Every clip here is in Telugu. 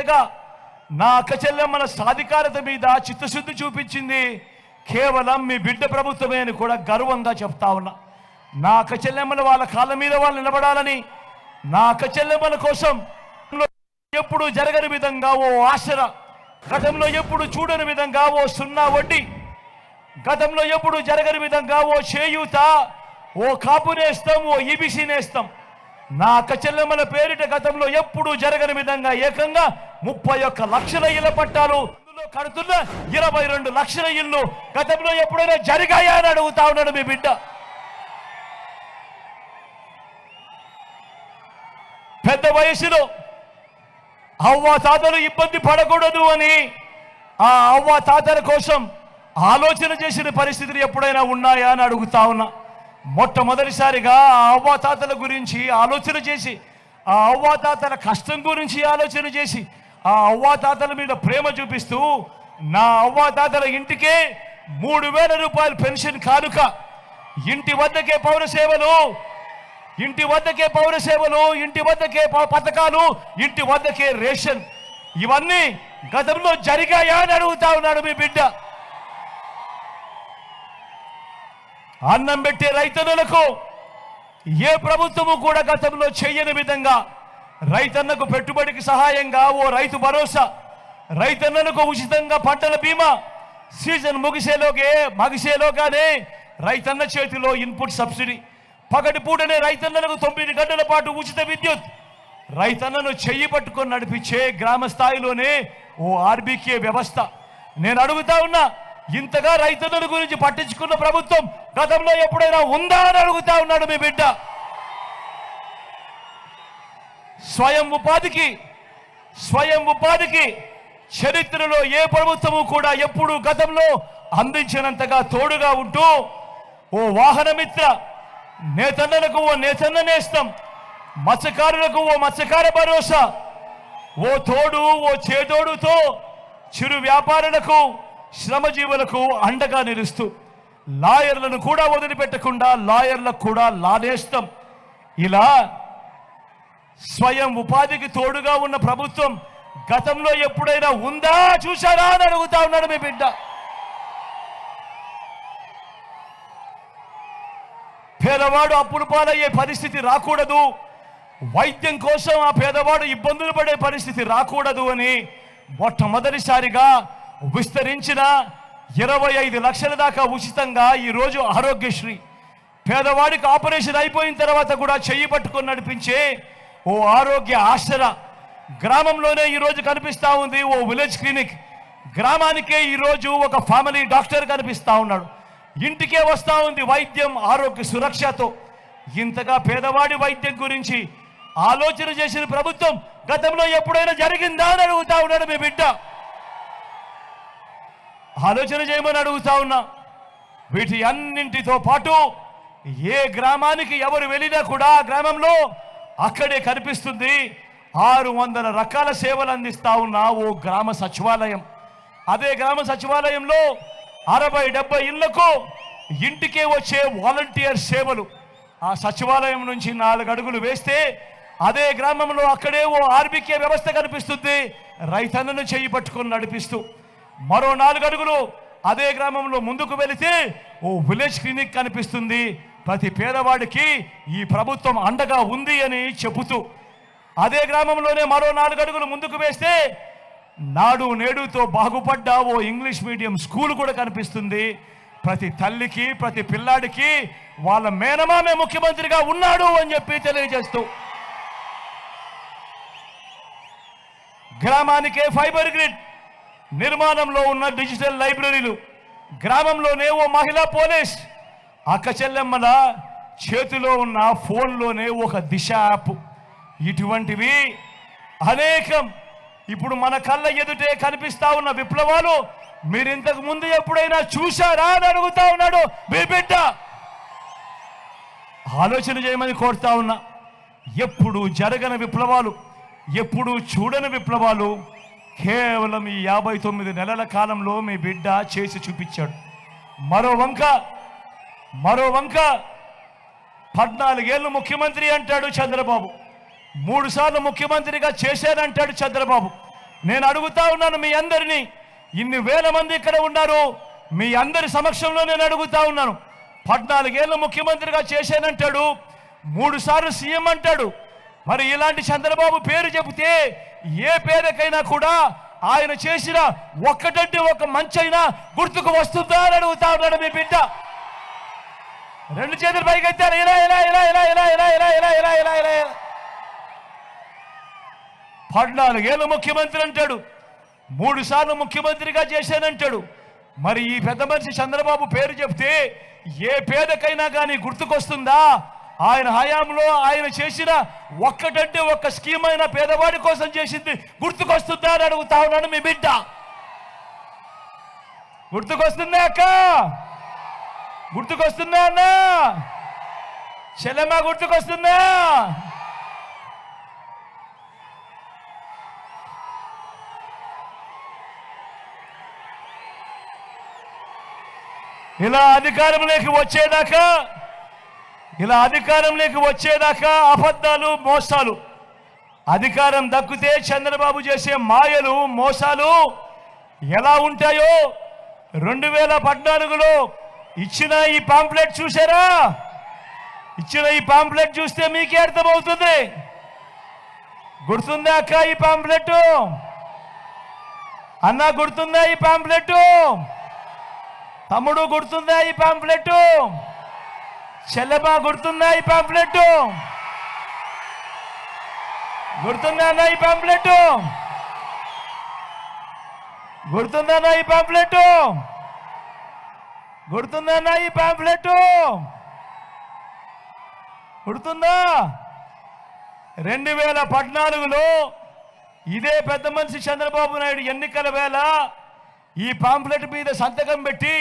విధంగా నా అక్క చెల్లెమ్మల సాధికారత మీద చిత్తశుద్ధి చూపించింది కేవలం మీ బిడ్డ ప్రభుత్వమే అని కూడా గర్వంగా చెప్తా ఉన్నా. నా అక్క చెల్లెమ్మలు వాళ్ళ కాళ్ళ మీద వాళ్ళు నిలబడాలని, నా అక్క చెల్లెమ్మల కోసం ఎప్పుడు జరగని విధంగా ఓ ఆసరా, గతంలో ఎప్పుడు చూడని విధంగా ఓ సున్నా వడ్డీ, గతంలో ఎప్పుడు జరగని విధంగా ఓ చేయూత, ఓ కాపు నేస్తం, ఓ ఈబీసీ నేస్తం, నా అక్క చెల్లెమ్మల పేరిట గతంలో ఎప్పుడు జరగని విధంగా ఏకంగా 31 లక్షల ఇళ్ల పట్టాలు, అందులో కడుతున్న 22 లక్షల ఇల్లు గతంలో ఎప్పుడైనా జరిగాయా అని అడుగుతా ఉన్నాడు మీ బిడ్డ. పెద్ద వయసులో అవ్వ తాతలు ఇబ్బంది పడకూడదు అని ఆ అవ్వ తాతల కోసం ఆలోచన చేసిన పరిస్థితులు ఎప్పుడైనా ఉన్నాయా అని అడుగుతా ఉన్నా. మొట్టమొదటిసారిగా ఆ అవ్వాతాతల గురించి ఆలోచన చేసి, ఆ అవ్వాతాతల కష్టం గురించి ఆలోచన చేసి, ఆ అవ్వాతాతల మీద ప్రేమ చూపిస్తూ నా అవ్వాతాతల ఇంటికే 3000 రూపాయలు పెన్షన్ కానుక, ఇంటి వద్దకే పౌర సేవలు, ఇంటి వద్దకే పౌర సేవలు, ఇంటి వద్దకే పథకాలు, ఇంటి వద్దకే రేషన్, ఇవన్నీ గతంలో జరిగాయా అని అడుగుతా ఉన్నాడు మీ బిడ్డ. అన్నం పెట్టే రైతన్నలకు ఏ ప్రభుత్వము కూడా గతంలో చేయని విధంగా రైతన్నకు పెట్టుబడికి సహాయంగా ఓ రైతు భరోసా, రైతన్నలకు ఉచితంగా పంటల బీమా, సీజన్ ముగిసేలోగానే రైతన్న చేతిలో ఇన్పుట్ సబ్సిడీ, పగటిపూటనే రైతన్నలకు 9 గంటల పాటు ఉచిత విద్యుత్, రైతన్నను చెయ్యి పట్టుకొని నడిపించే గ్రామ స్థాయిలోనే ఓ ఆర్బీకే వ్యవస్థ. నేను అడుగుతా ఉన్నా, ఇంతగా రైతన్నల గురించి పట్టించుకున్న ప్రభుత్వం గతంలో ఎప్పుడైనా ఉందా అని అడుగుతా ఉన్నాడు మీ బిడ్డ. స్వయం ఉపాధికి చరిత్రలో ఏ ప్రభుత్వము కూడా ఎప్పుడు గతంలో అందించినంతగా తోడుగా ఉంటూ ఓ వాహనమిత్ర, నేతన్నలకు ఓ నేతన్న నేస్తం, మత్స్యకారులకు ఓ మత్స్యకార భరోసా, ఓ తోడు ఓ చేదోడుతో చిరు వ్యాపారులకు శ్రమజీవులకు అండగా నిలుస్తూ లాయర్లను కూడా వదిలిపెట్టకుండా లాయర్లకు కూడా లానేస్తాం. ఇలా స్వయం ఉపాధికి తోడుగా ఉన్న ప్రభుత్వం గతంలో ఎప్పుడైనా ఉందా చూశారా అని అడుగుతా ఉన్నాడు మీ బిడ్డ. పేదవాడు అప్పుల పాలయ్యే పరిస్థితి రాకూడదు, వైద్యం కోసం ఆ పేదవాడు ఇబ్బందులు పడే పరిస్థితి రాకూడదు అని మొట్టమొదటిసారిగా విస్తరించిన 25 లక్షల దాకా ఉచితంగా ఈరోజు ఆరోగ్యశ్రీ, పేదవాడికి ఆపరేషన్ అయిపోయిన తర్వాత కూడా చెయ్యి పట్టుకొని నడిపించే ఓ ఆరోగ్య ఆసరా, గ్రామంలోనే ఈరోజు కనిపిస్తూ ఉంది ఓ విలేజ్ క్లినిక్, గ్రామానికే ఈరోజు ఒక ఫ్యామిలీ డాక్టర్ కనిపిస్తూ ఉన్నాడు, ఇంటికే వస్తూ ఉంది వైద్యం ఆరోగ్య సురక్షతో. ఇంతగా పేదవాడి వైద్యం గురించి ఆలోచన చేసిన ప్రభుత్వం గతంలో ఎప్పుడైనా జరిగిందా అని అడుగుతా ఉన్నాడు మీ బిడ్డ. ఆలోచన చేయమని అడుగుతా ఉన్నా. వీటి అన్నింటితో పాటు ఏ గ్రామానికి ఎవరు వెళ్ళినా కూడా ఆ గ్రామంలో అక్కడే కనిపిస్తుంది 600 రకాల సేవలు అందిస్తా ఉన్న ఓ గ్రామ సచివాలయం. అదే గ్రామ సచివాలయంలో 60-70 ఇళ్లకు ఇంటికే వచ్చే వాలంటీర్ సేవలు. ఆ సచివాలయం నుంచి 4 అడుగులు వేస్తే అదే గ్రామంలో అక్కడే ఓ ఆర్బీకే వ్యవస్థ కనిపిస్తుంది, రైతన్నను చెయ్యి పట్టుకొని నడిపిస్తూ. మరో 4 అడుగులు అదే గ్రామంలో ముందుకు వెళితే ఓ విలేజ్ క్లినిక్ కనిపిస్తుంది, ప్రతి పేదవాడికి ఈ ప్రభుత్వం అండగా ఉంది అని చెబుతూ. అదే గ్రామంలోనే మరో 4 అడుగులు ముందుకు వేస్తే నాడు నేడుతో బాగుపడ్డ ఓ ఇంగ్లీష్ మీడియం స్కూల్ కూడా కనిపిస్తుంది, ప్రతి తల్లికి ప్రతి పిల్లాడికి వాళ్ళ మేనమామే ముఖ్యమంత్రిగా ఉన్నాడు అని చెప్పి తెలియజేస్తూ. గ్రామానికే ఫైబర్ గ్రిడ్ నిర్మాణంలో ఉన్న డిజిటల్ లైబ్రరీలు, గ్రామంలోనే ఓ మహిళా పోలీస్, అక్క చెల్లెమ్మల చేతిలో ఉన్న ఫోన్లోనే ఒక దిశ యాప్, ఇటువంటివి అనేకం ఇప్పుడు మన కళ్ళ ఎదుటే కనిపిస్తా ఉన్న విప్లవాలు మీరు ఇంతకు ముందు ఎప్పుడైనా చూశారా అని అడుగుతా ఉన్నాడు మీ బిడ్డ. ఆలోచన చేయమని కోరుతా ఉన్నా. ఎప్పుడు జరగని విప్లవాలు, ఎప్పుడు చూడని విప్లవాలు కేవలం ఈ 59 నెలల కాలంలో మీ బిడ్డ చేసి చూపించాడు. మరో వంక 14 ఏళ్ళు ముఖ్యమంత్రి అంటాడు చంద్రబాబు, 3 సార్లు ముఖ్యమంత్రిగా చేశానంటాడు చంద్రబాబు. నేను అడుగుతా ఉన్నాను మీ అందరినీ, ఇన్ని వేల మంది ఇక్కడ ఉన్నారు, మీ అందరి సమక్షంలో నేను అడుగుతా ఉన్నాను. 14 ఏళ్ళు ముఖ్యమంత్రిగా చేశానంటాడు, 3 సార్లు సీఎం అంటాడు. మరి ఇలాంటి చంద్రబాబు పేరు చెబితే ఏ పేరుకైనా కూడా ఆయన చేసిన ఒక్కటంటే ఒక మంచైనా గుర్తుకు వస్తుందా అని అడుగుతా ఉన్నాడు మీ బిడ్డ. 2 చేతులు పైకెత్తారు, ఇలా ఇలా ఇలా ఇలా ఇలా ఇలా ఇలా ఇలా ఇలా ఇలా ఇలా 14 ఏళ్ళు ముఖ్యమంత్రి అంటాడు, 3 సార్లు ముఖ్యమంత్రిగా చేశానంటాడు. మరి ఈ పెద్ద మనిషి చంద్రబాబు పేరు చెప్తే ఏ పేదకైనా కానీ గుర్తుకొస్తుందా? ఆయన హయాంలో ఆయన చేసిన ఒక్కటంటే ఒక్క స్కీమ్ అయినా పేదవాడి కోసం చేసింది గుర్తుకొస్తుందా అని అడుగుతా ఉన్నాను మీ బిడ్డ. గుర్తుకొస్తుందా అక్క? గుర్తుకొస్తుందా అన్న? చెల్లెమ్మ గుర్తుకొస్తుందా? ఇలా అధికారంలోకి వచ్చేదాకా అబద్ధాలు, మోసాలు. అధికారం దక్కితే చంద్రబాబు చేసే మాయలు, మోసాలు ఎలా ఉంటాయో 2014లో ఇచ్చిన ఈ పాంప్లెట్ చూసారా? ఇచ్చిన ఈ పాంప్లెట్ చూస్తే మీకే అర్థమవుతుంది. గుర్తుందా అక్క ఈ పాంప్లెట్? అన్న గుర్తుందా ఈ పాంప్లెట్? తమ్ముడు గుర్తుందా ఈ పాంప్లెట్? చెల్లెమ్మ గుర్తుందా ఈ పాంప్లెట్? గుర్తుందా అన్న ఈ పాంప్లెట్? గుర్తుందా ఈ పాంప్లెట్? గుర్తుందా ఈ పాంప్లెట్? గుర్తుందా? 2014లో ఇదే పెద్ద మనిషి చంద్రబాబు నాయుడు ఎన్నికల వేళ ఈ పాంప్లెట్ మీద సంతకం పెట్టి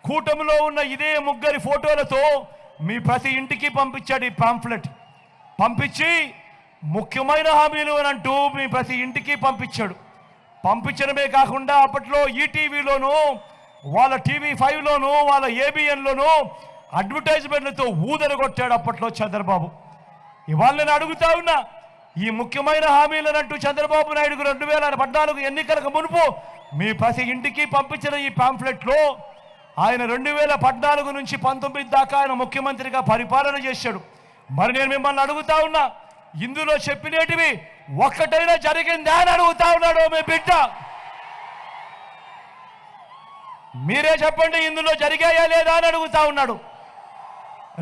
కూటమిలో ఉన్న ఇదే 3 ఫోటోలతో మీ ప్రతి ఇంటికి పంపించాడు. ఈ పాంప్లెట్ పంపించి ముఖ్యమైన హామీలు అని అంటూ మీ ప్రతి ఇంటికి పంపించాడు. పంపించడమే కాకుండా అప్పట్లో ఈటీవీలోను, వాళ్ళ TV5లోను, వాళ్ళ ABNలోను అడ్వర్టైజ్మెంట్లతో ఊదరగొట్టాడు అప్పట్లో చంద్రబాబు. ఇవాళ నేను అడుగుతా ఉన్నా, ఈ ముఖ్యమైన హామీలనంటూ చంద్రబాబు నాయుడుకు 2014 ఎన్నికలకు మునుపు మీ ప్రతి ఇంటికి పంపించిన ఈ పాంప్లెట్లో ఆయన 2014 నుంచి 19 దాకా ఆయన ముఖ్యమంత్రిగా పరిపాలన చేశాడు. మరి నేను మిమ్మల్ని అడుగుతా ఉన్నా, ఇందులో చెప్పినేటివి ఒక్కటైనా జరిగిందా అని అడుగుతా ఉన్నాడు మీ బిడ్డ. మీరే చెప్పండి, ఇందులో జరిగాయా లేదా అని అడుగుతా ఉన్నాడు.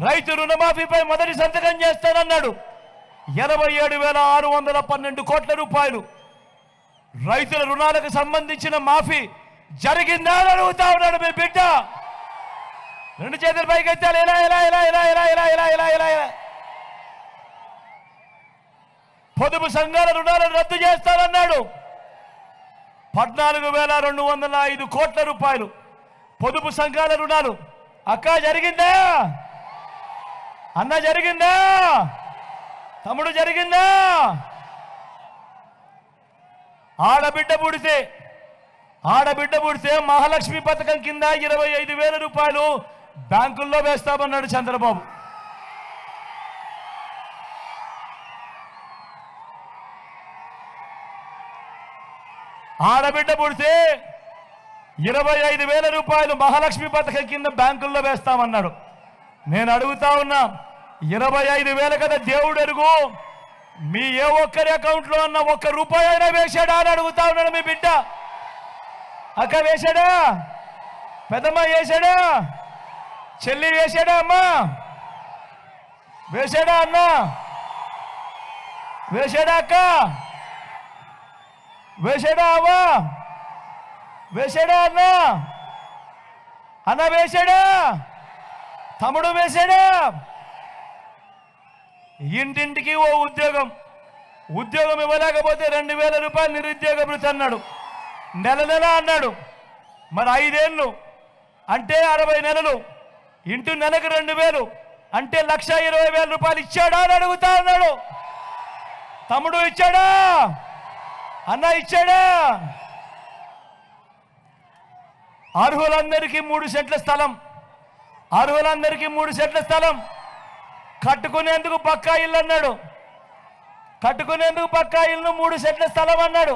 రైతు రుణమాఫీపై మొదటి సంతకం చేస్తానన్నాడు. 87,612 కోట్ల రూపాయలు రైతుల రుణాలకు సంబంధించిన మాఫీ జరిగిందా అని అడుగుతా ఉన్నాడు మీ బిడ్డ. 2 చేతులు పైకి ఎత్తాలి, ఇలా ఇలా ఇలా ఇలా ఇలా ఇలా ఇలా ఇలా ఇలా ఇలా. పొదుపు సంఘాల రుణాలను రద్దు చేస్తానన్నాడు. 14,205 కోట్ల రూపాయలు పొదుపు సంఘాల రుణాలు. అక్క జరిగిందా? అన్న జరిగిందా? తమ్ముడు జరిగిందా? ఆడబిడ్డ పుడితే మహాలక్ష్మి పథకం కింద 25,000 రూపాయలు బ్యాంకుల్లో వేస్తామన్నాడు చంద్రబాబు. ఆడబిడ్డ పుడితే 25,000 రూపాయలు మహాలక్ష్మి పథకం కింద బ్యాంకుల్లో వేస్తామన్నాడు. నేను అడుగుతా ఉన్నా, 25,000 కదా దేవుడు ఎరుగు, మీ ఏ ఒక్కరి అకౌంట్లో అన్న 1 రూపాయి అయినా వేశాడా అని అడుగుతా ఉన్నాడు మీ బిడ్డ. అక్క వేశాడా? పెద్దమ్మ వేశాడా? చెల్లి వేశాడా? అమ్మా వేశాడా? అన్న వేశాడా? అక్క వేశాడా? అవ్వా వేశాడా? అన్న వేశాడా? తమ్ముడు వేశాడా? ఇంటింటికి ఓ ఉద్యోగం ఇవ్వలేకపోతే 2,000 రూపాయలు నిరుద్యోగ భృతి అన్నాడు. నెల అన్నాడు. మరి 5 ఏళ్ళు అంటే 60 నెలలు ఇంటూ నెలకు 2,000 అంటే 1,20,000 రూపాయలు ఇచ్చాడా అని అడుగుతా ఉన్నాడు. తమ్ముడు ఇచ్చాడా? అన్న ఇచ్చాడా? అర్హులందరికీ 3 సెంట్ల స్థలం, అర్హులందరికీ 3 సెంట్ల స్థలం కట్టుకునేందుకు పక్కా ఇల్లు అన్నాడు. కట్టుకునేందుకు పక్కా ఇల్లు 3 సెంట్ల స్థలం అన్నాడు.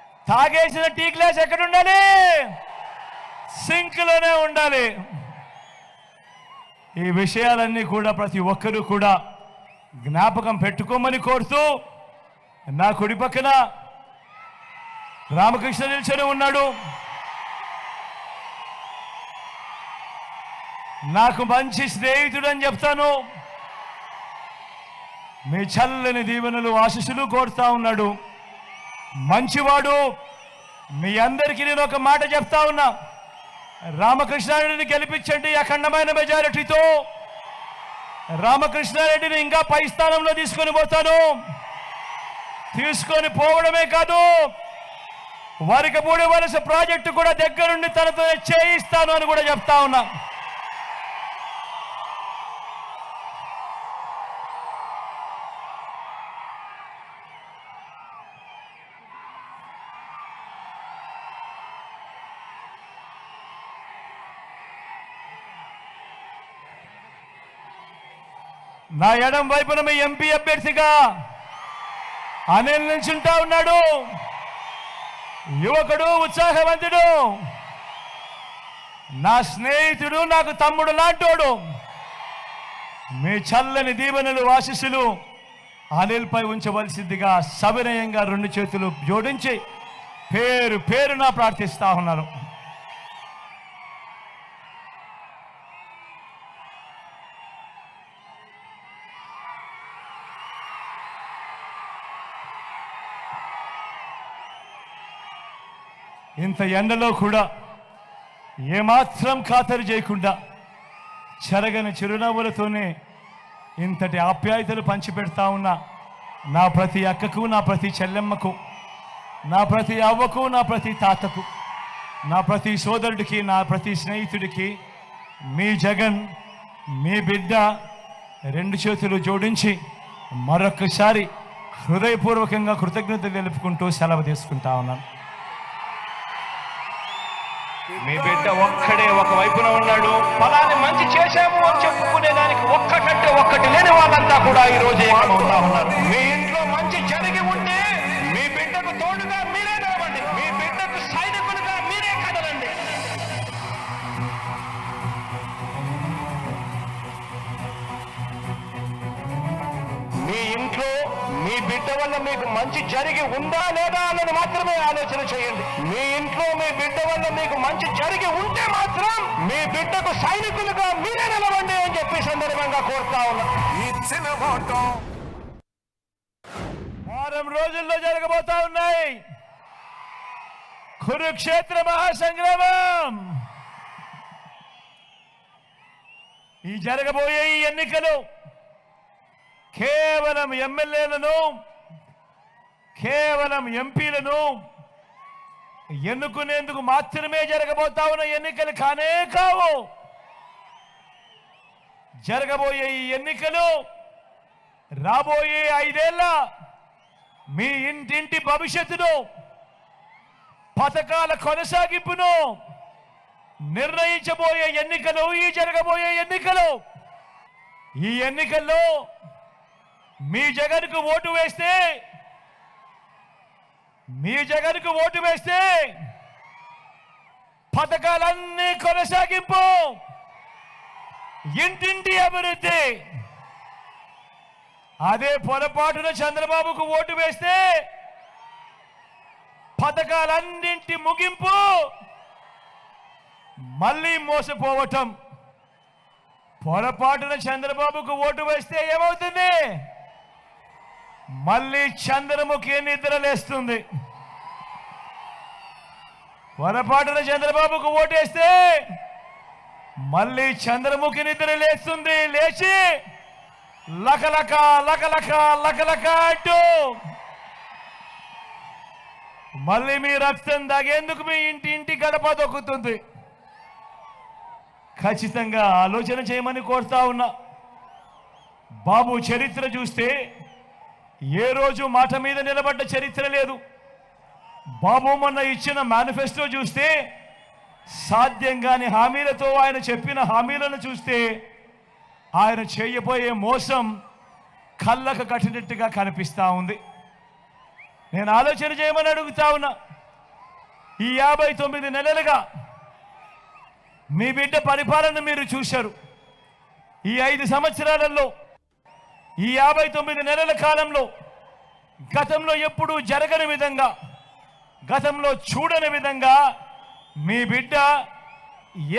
తాగేసిన టీ గ్లాస్ ఎక్కడ ఉండాలి? సింక్లోనే ఉండాలి. ఈ విషయాలన్నీ కూడా ప్రతి ఒక్కరూ కూడా జ్ఞాపకం పెట్టుకోమని కోరుతూ, నా కుడి పక్కన రామకృష్ణ నిల్చొని ఉన్నాడు. నాకు మంచి స్నేహితుడు అని చెప్తాను. మీ చల్లని దీవెనలు ఆశీస్సులు కోరుతా ఉన్నాడు. మంచివాడు. మీ అందరికీ నేను ఒక మాట చెప్తా ఉన్నా, రామకృష్ణారెడ్డిని గెలిపించండి అఖండమైన మెజారిటీతో. రామకృష్ణారెడ్డిని ఇంకా పై స్థానంలో తీసుకొని పోతాను. తీసుకొని పోవడమే కాదు, వరికపూడి వలస ప్రాజెక్టు కూడా దగ్గరుండి తనతో చేయిస్తాను అని కూడా చెప్తా ఉన్నా. నా ఎడం వైపున మీ ఎంపీ అభ్యర్థిగా అనిల్ నిల్చుంటా ఉన్నాడు. యువకుడు, ఉత్సాహవంతుడు, నా స్నేహితుడు, నాకు తమ్ముడు లాంటోడు. మీ చల్లని దీవెనలు ఆశీస్సులు అనిల్పై ఉంచవలసిందిగా సవినయంగా రెండు చేతులు జోడించి పేరు పేరున ప్రార్థిస్తా ఉన్నారు. ఇంత ఎండలో కూడా ఏమాత్రం ఖాతరు చేయకుండా చెరగని చిరునవ్వులతోనే ఇంతటి ఆప్యాయతలు పంచిపెడతా ఉన్నా నా ప్రతి అక్కకు, నా ప్రతి చెల్లెమ్మకు, నా ప్రతి అవ్వకు, నా ప్రతి తాతకు, నా ప్రతి సోదరుడికి, నా ప్రతి స్నేహితుడికి మీ జగన్, మీ బిడ్డ రెండు చేతులు జోడించి మరొకసారి హృదయపూర్వకంగా కృతజ్ఞతలు తెలుపుకుంటూ సెలవు తీసుకుంటా ఉన్నాను. మీ బిడ్డ ఒక్కడే ఒక వైపున ఉన్నాడు. ఫలాన్ని మంచి చేశాము అని చెప్పుకునే దానికి ఒక్కటంటే ఒక్కటి లేని వాళ్ళంతా కూడా ఈ రోజు ఏకమవుతా ఉన్నారు. మీ ఇంట్లో మంచి జరిగి ఉంటే మీ బిడ్డకు తోడుగా మీరే నిలవండి. మీ బిడ్డకు సైనికులుగా మీరే కదలండి. మీ ఇంట్లో మీ బిడ్డ వల్ల మీకు మంచి జరిగి ఉందా లేదా అన్నది మాత్రమే ఆలోచన చేయండి. మీ ఇంట్లో మీ బిడ్డ వల్ల మీకు మంచి జరిగి ఉంటే మాత్రం మీ బిడ్డకు సైనికులుగా మీరే నిలవండి అని చెప్పి సందర్భంగా కోరుతా ఉన్నా. వారం రోజుల్లో జరగబోతా ఉన్నాయి కురుక్షేత్ర మహాసంగ్రామం. ఈ జరగబోయే ఈ ఎన్నికలు కేవలం ఎమ్మెల్యేలను, కేవలం ఎంపీలను ఎన్నుకునేందుకు మాత్రమే జరగబోతా ఉన్న ఎన్నికలు కానే కావు. జరగబోయే ఈ ఎన్నికలు రాబోయే 5 ఏళ్ల మీ ఇంటింటి భవిష్యత్తును, పథకాల కొనసాగింపును నిర్ణయించబోయే ఎన్నికలు. ఈ జరగబోయే ఎన్నికలు, ఈ ఎన్నికల్లో మీ జగన్కు ఓటు వేస్తే, మీ జగన్కు ఓటు వేస్తే పథకాలన్నీ కొనసాగింపు, ఇంటింటి అభివృద్ధి. అదే పొరపాటున చంద్రబాబుకు ఓటు వేస్తే పథకాలన్నింటి ముగింపు, మళ్ళీ మోసపోవటం. పొరపాటున చంద్రబాబుకు ఓటు వేస్తే ఏమవుతుంది? మళ్ళీ చంద్రముఖి నిద్రలేస్తుంది. పొరపాటున చంద్రబాబుకు ఓటేస్తే మళ్ళీ చంద్రముఖి నిద్రలేస్తుంది. లేచి లకలక లకలక లకలక అంటూ మళ్ళీ మీ రక్తం దాగేందుకు మీ ఇంటి గడప దొక్కుతుంది. ఖచ్చితంగా ఆలోచన చేయమని కోరుతా ఉన్నా. బాబు చరిత్ర చూస్తే ఏ రోజు మాట మీద నిలబడ్డ చరిత్ర లేదు. బాబు మొన్న ఇచ్చిన మేనిఫెస్టో చూస్తే, సాధ్యం కాని హామీలతో ఆయన చెప్పిన హామీలను చూస్తే ఆయన చేయబోయే మోసం కళ్ళకు కట్టినట్టుగా కనిపిస్తూ ఉంది. నేను ఆలోచన చేయమని అడుగుతా ఉన్నా. ఈ 59 నెలలుగా మీ బిడ్డ పరిపాలన మీరు చూశారు. ఈ 5 సంవత్సరాలలో, ఈ 59 నెలల కాలంలో గతంలో ఎప్పుడూ జరగని విధంగా, గతంలో చూడని విధంగా మీ బిడ్డ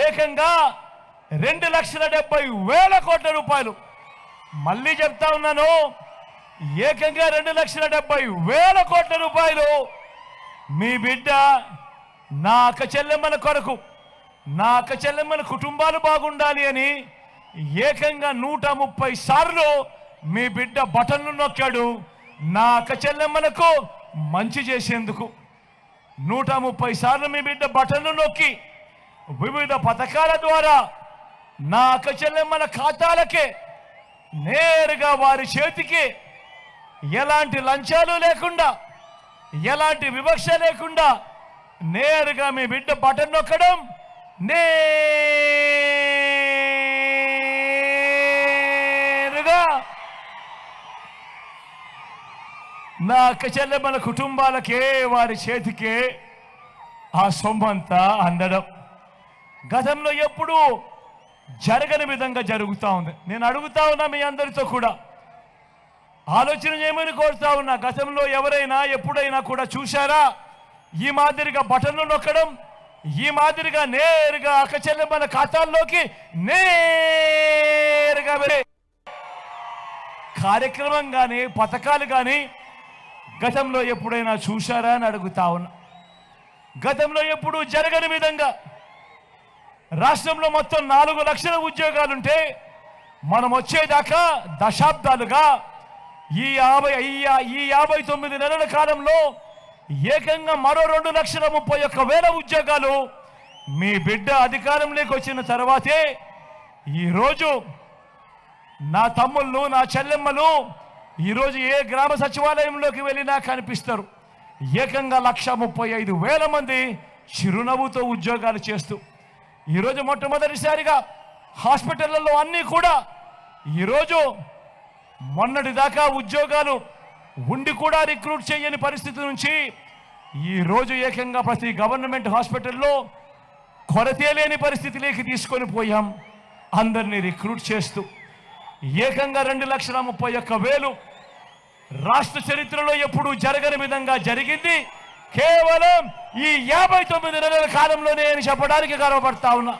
ఏకంగా 2,70,000 కోట్ల రూపాయలు, మళ్ళీ చెప్తా ఉన్నాను, ఏకంగా 2,70,000 కోట్ల రూపాయలు మీ బిడ్డ నా అక్క చెల్లెమ్మల కొరకు, నా అక్క చెల్లెమ్మల కుటుంబాలు బాగుండాలి అని ఏకంగా 130 సార్లు మీ బిడ్డ బటన్లు నొక్కాడు. నా అక్క చెల్లెమ్మలకు మంచి చేసేందుకు 130 సార్లు మీ బిడ్డ బటన్లు నొక్కి వివిధ పథకాల ద్వారా నా అక్క చెల్లెమ్మల ఖాతాలకే నేరుగా వారి చేతికి ఎలాంటి లంచాలు లేకుండా, ఎలాంటి వివక్ష లేకుండా నేరుగా మీ బిడ్డ బటన్ నొక్కడం, నేరుగా నా అక్క చెల్లెమ్మల కుటుంబాలకే వారి చేతికే ఆ సొమ్మంతా అందడం గతంలో ఎప్పుడూ జరగని విధంగా జరుగుతూ ఉంది. నేను అడుగుతా ఉన్నా మీ అందరితో కూడా ఆలోచన చేయమని కోరుతా ఉన్నా. గతంలో ఎవరైనా ఎప్పుడైనా కూడా చూశారా ఈ మాదిరిగా బటన్లు నొక్కడం, ఈ మాదిరిగా నేరుగా అక్క చెల్లెమ్మల ఖాతాల్లోకి నేరుగా వెళ్ళే కార్యక్రమం కానీ పథకాలు కానీ గతంలో ఎప్పుడైనా చూశారా అని అడుగుతా ఉన్నా. గతంలో ఎప్పుడూ జరగని విధంగా రాష్ట్రంలో మొత్తం 4 లక్షల ఉద్యోగాలుంటే మనం వచ్చేదాకా దశాబ్దాలుగా ఈ 59 నెలల కాలంలో ఏకంగా మరో 2,31,000 ఉద్యోగాలు మీ బిడ్డ అధికారంలోకి వచ్చిన తర్వాతే ఈరోజు నా తమ్ముళ్ళు, నా చెల్లెమ్మలు ఈరోజు ఏ గ్రామ సచివాలయంలోకి వెళ్ళినా కనిపిస్తారు. ఏకంగా 1,35,000 మంది చిరునవ్వుతో ఉద్యోగాలు చేస్తూ ఈరోజు మొట్టమొదటిసారిగా హాస్పిటళ్లలో అన్నీ కూడా ఈరోజు మొన్నటిదాకా ఉద్యోగాలు ఉండి కూడా రిక్రూట్ చేయని పరిస్థితి నుంచి ఈరోజు ఏకంగా ప్రతి గవర్నమెంట్ హాస్పిటల్లో కొరతే లేని పరిస్థితిలోకి తీసుకొని పోయాం. అందరినీ రిక్రూట్ చేస్తూ ఏకంగా 2,31,000 రాష్ట్ర చరిత్రలో ఎప్పుడూ జరగని విధంగా జరిగింది కేవలం ఈ 59 నెలల కాలంలోనే అని చెప్పడానికి గర్వపడతా ఉన్నా.